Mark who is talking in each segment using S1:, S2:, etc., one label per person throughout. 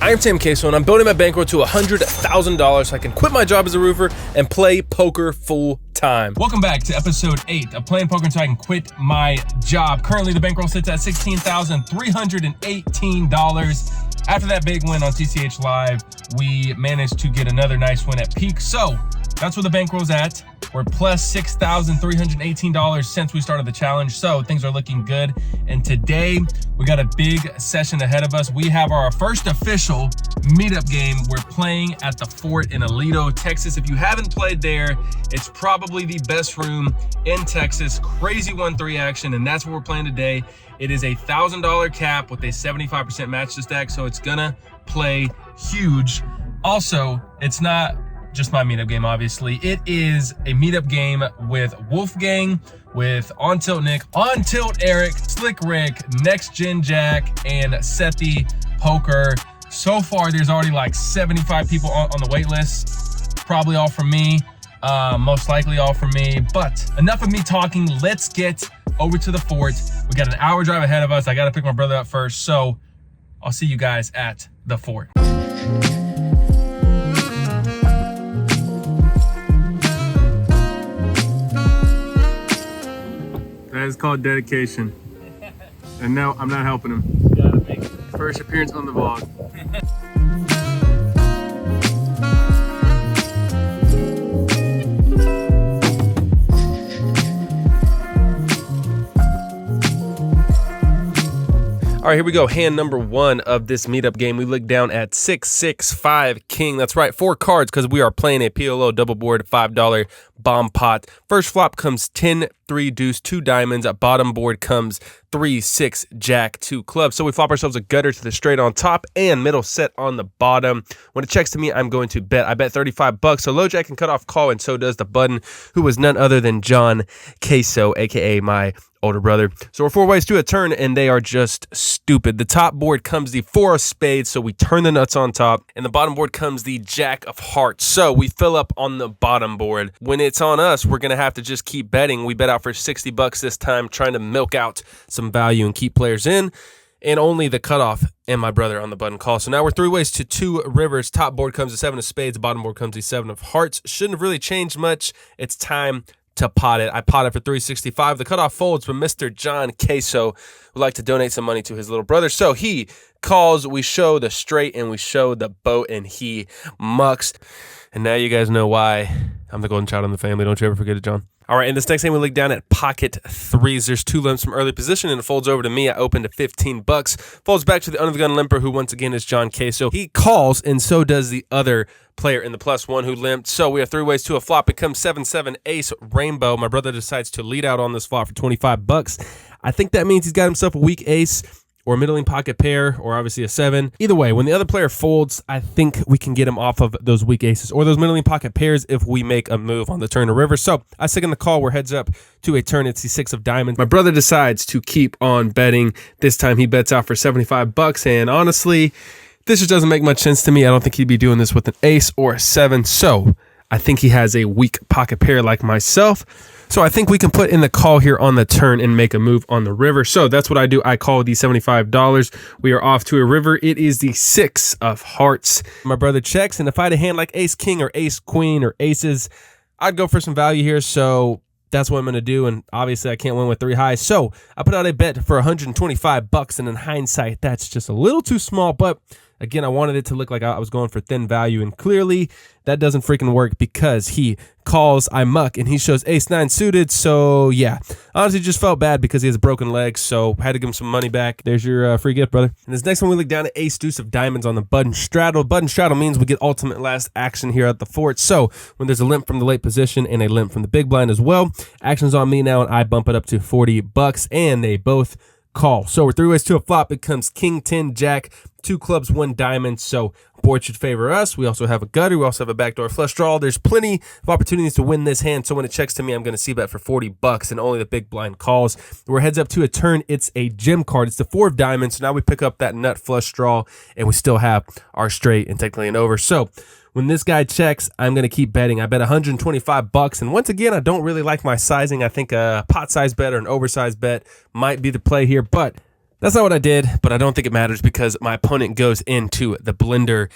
S1: I am Sam Queso, and I'm building my bankroll to $100,000 so I can quit my job as a roofer and play poker full time. Welcome back to episode 8 of playing poker so I can quit my job. Currently, the bankroll sits at $16,318. After that big win on TCH Live, we managed to get another nice win at Peak. So that's where the bankroll's at. We're plus $6,318 since we started the challenge, so things are looking good. And today, we got a big session ahead of us. We have our first official meetup game. We're playing at the Fort in Aledo, Texas. If you haven't played there, it's probably the best room in Texas. Crazy 1-3 action, and that's what we're playing today. It is a $1,000 cap with a 75% match to stack, so it's gonna play huge. Also, it's not just my meetup game, obviously. It is a meetup game with Wolfgang, with On Tilt Nick, On Tilt Eric, Slick Rick, Next Gen Jack, and Sethi Poker. So far, there's already like 75 people on the wait list. Probably all from me, most likely all from me. But enough of me talking, let's get over to the Fort. We got an hour drive ahead of us. I gotta pick my brother up first, so I'll see you guys at the Fort. That is called dedication. And no, I'm not helping him. Gotta make it. First appearance on the vlog. All right, here we go. Hand number 1 of this meetup game. We look down at 6-6-5 king. That's right, 4 cards because we are playing a PLO double board $5 bomb pot. First flop comes 10, 3 deuce, 2 diamonds. At bottom board comes 3, 6, jack, 2 clubs. So we flop ourselves a gutter to the straight on top and middle set on the bottom. When it checks to me, I'm going to bet. I bet $35. So low jack can cut off call, and so does the button, who was none other than John Queso, aka my older brother. So we're 4 ways to a turn, and they are just stupid. The top board comes the 4 of spades, so we turn the nuts on top, and the bottom board comes the jack of hearts. So we fill up on the bottom board. When it's on us, we're gonna have to just keep betting. We bet out for $60 this time, trying to milk out some value and keep players in, and only the cutoff and my brother on the button call. So now we're 3 ways to 2 rivers. Top board comes the 7 of spades, bottom board comes the 7 of hearts. Shouldn't have really changed much. It's time to pot it. I pot it for $365. The cutoff folds, but Mr. John Queso would like to donate some money to his little brother. So he calls, we show the straight, and we show the boat, and he mucks. And now you guys know why I'm the golden child in the family. Don't you ever forget it, John. All right, in this next game, we look down at pocket 3s. There's 2 limps from early position, and it folds over to me. I opened to $15. Folds back to the under the gun limper, who once again is John Queso. He calls, and so does the other player in the +1 who limped. So we have 3 ways to a flop. It comes 7-7 ace rainbow. My brother decides to lead out on this flop for $25. I think that means he's got himself a weak ace, or middling pocket pair, or obviously a 7. Either way, when the other player folds, I think we can get him off of those weak aces or those middling pocket pairs if we make a move on the turn of river. So I second the call. We're heads up to a turn. It's the 6 of diamonds. My brother decides to keep on betting. This time he bets out for $75, and honestly, this just doesn't make much sense to me. I don't think he'd be doing this with an ace or a 7, so I think he has a weak pocket pair like myself. So I think we can put in the call here on the turn and make a move on the river. So that's what I do. I call the $75. We are off to a river. It is the 6 of hearts. My brother checks, and if I had a hand like ace king or ace queen or aces, I'd go for some value here. So that's what I'm going to do, and obviously I can't win with 3 highs. So I put out a bet for $125, and in hindsight, that's just a little too small, but again, I wanted it to look like I was going for thin value, and clearly that doesn't freaking work because he calls, I muck, and he shows ace-9 suited. So yeah, honestly just felt bad because he has a broken leg, so had to give him some money back. There's your free gift, brother. And this next one, we look down at ace-deuce of diamonds on the button straddle. Button straddle means we get ultimate last action here at the Fort. So when there's a limp from the late position and a limp from the big blind as well, action's on me now, and I bump it up to $40, and they both call. So we're 3 ways to a flop. It comes king, 10, jack, 2 clubs, 1 diamond. So board should favor us. We also have a gutter. We also have a backdoor flush draw. There's plenty of opportunities to win this hand. So when it checks to me, I'm going to see bet for $40, and only the big blind calls. We're heads up to a turn. It's a gem card. It's the 4 of diamonds. So now we pick up that nut flush draw, and we still have our straight and technically an over. So when this guy checks, I'm going to keep betting. I bet $125. And once again, I don't really like my sizing. I think a pot size bet or an oversized bet might be the play here, but That's not what I did, but I don't think it matters because my opponent goes into the blender.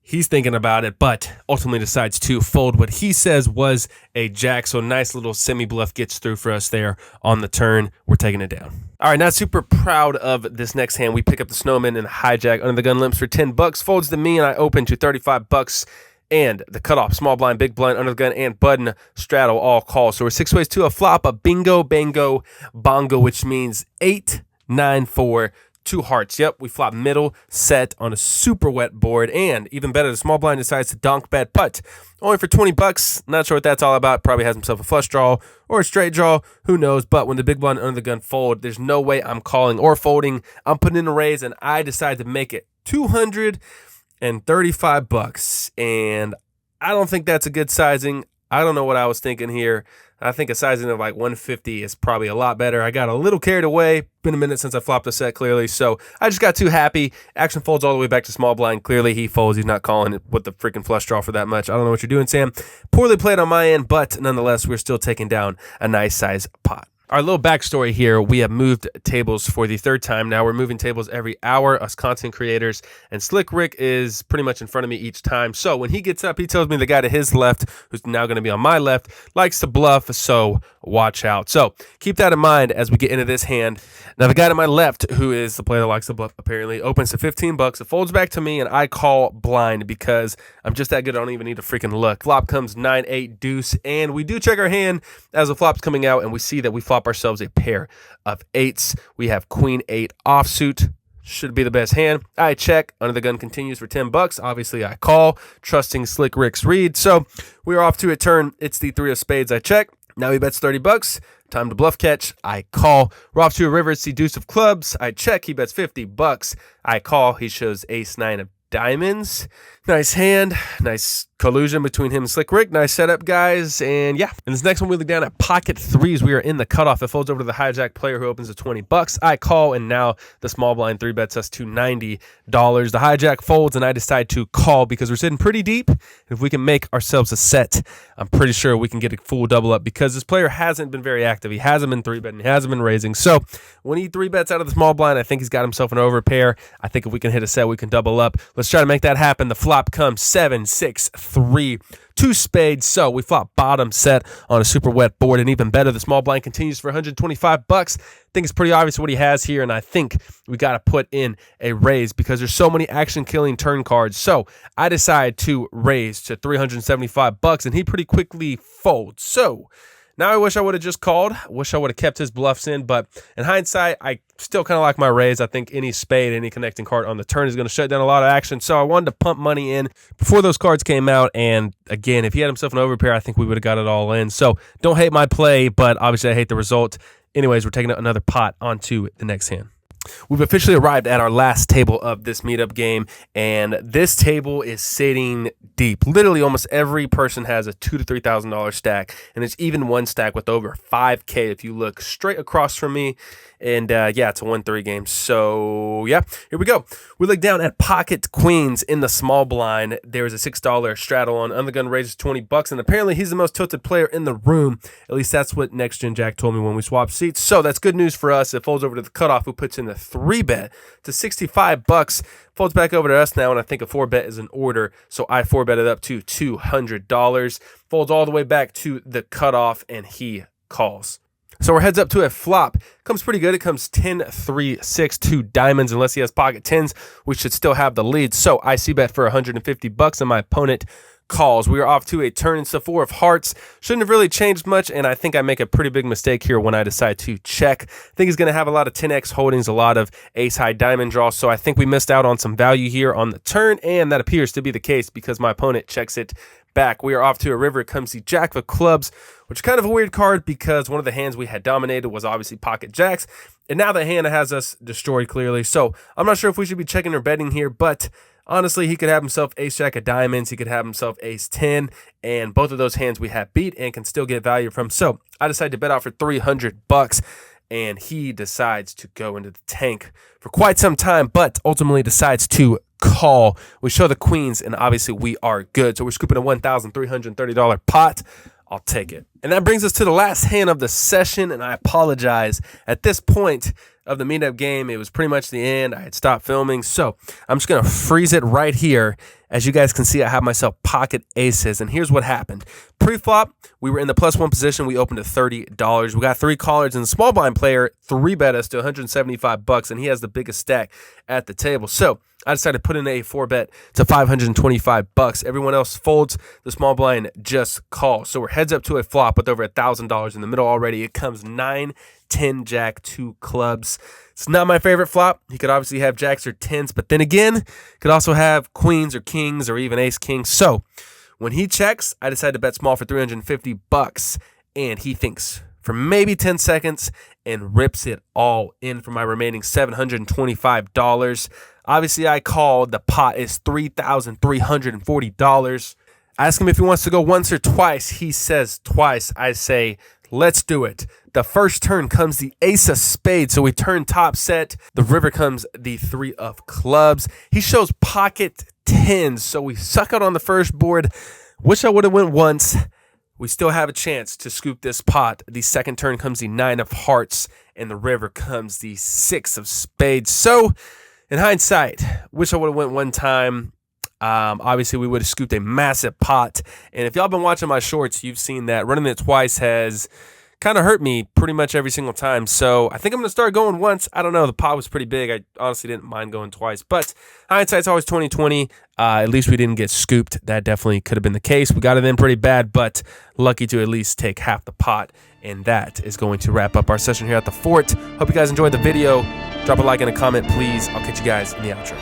S1: He's thinking about it, but ultimately decides to fold what he says was a jack. So nice little semi-bluff gets through for us there on the turn. We're taking it down. All right, not super proud of this next hand. We pick up the snowman and the hijack under the gun limps for 10 bucks. Folds to me, and I open to 35 bucks. And the cutoff, small blind, big blind, under the gun, and button straddle all calls. So we're 6 ways to a flop, a bingo, bango, bongo, which means 8, 9, 4, 2 hearts. Yep, we flop middle set on a super wet board, and even better, the small blind decides to donk bet putt. Only for 20 bucks. Not sure what that's all about. Probably has himself a flush draw or a straight draw. Who knows? But when the big blind under the gun fold, there's no way I'm calling or folding. I'm putting in a raise, and I decide to make it 235 bucks. And I don't think that's a good sizing. I don't know what I was thinking here. I think a sizing of like 150 is probably a lot better. I got a little carried away. Been a minute since I flopped a set, clearly. So I just got too happy. Action folds all the way back to small blind. Clearly he folds. He's not calling it with the freaking flush draw for that much. I don't know what you're doing, Sam. Poorly played on my end, but nonetheless, we're still taking down a nice size pot. Our little backstory here, we have moved tables for the third time. Now we're moving tables every hour, us content creators, and Slick Rick is pretty much in front of me each time. So when he gets up, he tells me the guy to his left, who's now going to be on my left, likes to bluff, so watch out. So keep that in mind as we get into this hand. Now the guy to my left, who is the player that likes to bluff, apparently, opens to 15 bucks. It folds back to me, and I call blind because I'm just that good. I don't even need to freaking look. Flop comes 9, 8, deuce, and we do check our hand as the flop's coming out, and we see that we flop ourselves a pair of 8s. We have queen 8 offsuit. Should be the best hand. I check. Under the gun continues for 10 bucks. Obviously, I call, trusting Slick Rick's read. So we're off to a turn. It's the 3 of spades. I check. Now he bets 30 bucks. Time to bluff catch. I call. We're off to a river. It's the deuce of clubs. I check. He bets 50 bucks. I call. He shows ace 9 of diamonds. Nice hand. Nice collusion between him and Slick Rick. Nice setup, guys. And yeah, in this next one, we look down at pocket 3s. We are in the cutoff. It folds over to the hijack player who opens to 20 bucks. I call, and now the small blind 3 bets us to $90. The hijack folds, and I decide to call because we're sitting pretty deep. If we can make ourselves a set, I'm pretty sure we can get a full double up because this player hasn't been very active. He hasn't been 3-betting. He hasn't been raising. So when he 3 bets out of the small blind, I think he's got himself an overpair. I think if we can hit a set, we can double up. Let's try to make that happen. The flop comes 7, 6, 3, 2 spades. So we flop bottom set on a super wet board, and even better, the small blind continues for 125 bucks. I think it's pretty obvious what he has here, and I think we got to put in a raise because there's so many action-killing turn cards. So I decide to raise to 375 bucks, and he pretty quickly folds. So now I wish I would have just called. I wish I would have kept his bluffs in, but in hindsight, I still kind of like my raise. I think any spade, any connecting card on the turn is going to shut down a lot of action, so I wanted to pump money in before those cards came out, and again, if he had himself an overpair, I think we would have got it all in. So don't hate my play, but obviously I hate the result. Anyways, we're taking another pot onto the next hand. We've officially arrived at our last table of this meetup game, and this table is sitting deep. Literally almost every person has a $2,000 to $3,000 stack, and it's even one stack with over 5K if you look straight across from me. And yeah, it's a 1-3 game. So yeah, here we go. We look down at pocket queens in the small blind. There's a $6 straddle on. Undergun raises 20 bucks, and apparently he's the most tilted player in the room. At least that's what Next Gen Jack told me when we swapped seats. So that's good news for us. It folds over to the cutoff, who puts in the 3 bet to 65 bucks. Folds back over to us now, and I think a 4 bet is in order. So I 4 bet it up to $200. Folds all the way back to the cutoff, and he calls. So we're heads up to a flop. Comes pretty good. It comes 10, 3, 6, 2 diamonds. Unless he has pocket 10s, we should still have the lead. So I see bet for 150 bucks, and my opponent calls. We are off to a turn. It's the 4 of hearts. Shouldn't have really changed much, and I think I make a pretty big mistake here when I decide to check. I think he's going to have a lot of 10x holdings, a lot of ace high diamond draws, so I think we missed out on some value here on the turn, and that appears to be the case because my opponent checks it back. We are off to a river. It comes the jack of clubs, which is kind of a weird card because one of the hands we had dominated was obviously pocket jacks, and now the hand has us destroyed clearly. So I'm not sure if we should be checking or betting here, but honestly, he could have himself ace jack of diamonds. He could have himself ace 10, and both of those hands we have beat and can still get value from. So I decided to bet out for 300 bucks, and he decides to go into the tank for quite some time, but ultimately decides to call. We show the queens, and obviously we are good. So we're scooping a $1,330 pot. I'll take it. And that brings us to the last hand of the session, and I apologize. At this point, of the meetup game. It was pretty much the end. I had stopped filming, so I'm just gonna freeze it right here. As you guys can see, I have myself pocket aces, and here's what happened. Pre-flop, we were in the +1 position. We opened at $30. We got 3 callers, and the small blind player 3-bet us to 175 bucks, and he has the biggest stack at the table. So I decided to put in a 4-bet to 525 bucks. Everyone else folds. The small blind just calls. So we're heads up to a flop with over $1,000 in the middle already. It comes 9, 10, jack, 2 clubs. It's not my favorite flop. He could obviously have jacks or 10s, but then again, could also have queens or kings or even ace king. So when he checks, I decided to bet small for 350 bucks, and he thinks for maybe 10 seconds and rips it all in for my remaining $725. Obviously, I called. The pot is $3,340. I ask him if he wants to go once or twice. He says twice. I say, let's do it. The first turn comes the ace of spades, so we turn top set. The river comes the 3 of clubs. He shows pocket 10s, so we suck out on the first board. Wish I would have went once. We still have a chance to scoop this pot. The second turn comes the 9 of hearts, and the river comes the 6 of spades. So, in hindsight, wish I would have went one time. Obviously, we would have scooped a massive pot. And if y'all been watching my shorts, you've seen that running it twice has kind of hurt me pretty much every single time. So I think I'm going to start going once. I don't know. The pot was pretty big. I honestly didn't mind going twice. But hindsight's always 20/20. At least we didn't get scooped. That definitely could have been the case. We got it in pretty bad, but lucky to at least take half the pot. And that is going to wrap up our session here at the fort. Hope you guys enjoyed the video. Drop a like and a comment, please. I'll catch you guys in the outro.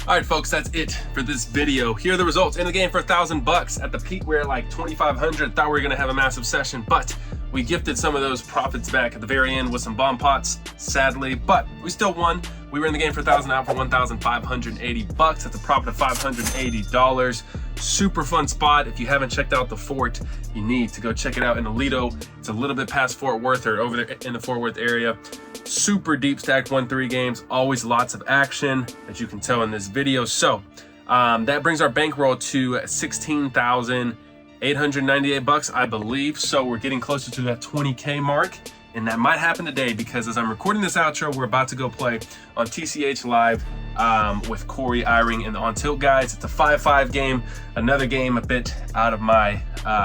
S1: All right, folks, that's it for this video. Here are the results in the game for $1,000 At the peak, we're at like 2,500. Thought we were gonna have a massive session, but we gifted some of those profits back at the very end with some bomb pots, sadly, but we still won. We were in the game for 1,000 out for $1,580. That's a profit of $580. Super fun spot. If you haven't checked out the fort, you need to go check it out in Alito. It's a little bit past Fort Worth or over there in the Fort Worth area. Super deep stacked 1-3 games, always lots of action, as you can tell in this video. So that brings our bankroll to $16,898, I believe. So we're getting closer to that 20K mark, and that might happen today because as I'm recording this outro, we're about to go play on TCH Live with Corey Eyring and the On Tilt guys. It's a 5-5 game, another game a bit out of my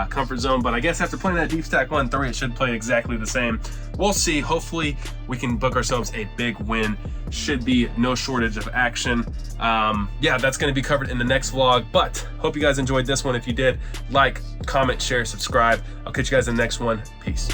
S1: comfort zone, but I guess after playing that deep stack 1-3, it should play exactly the same. We'll see. Hopefully we can book ourselves a big win. Should be no shortage of action. Yeah, that's going to be covered in the next vlog, but hope you guys enjoyed this one. If you did, like, comment, share, subscribe. I'll catch you guys in the next one. Peace.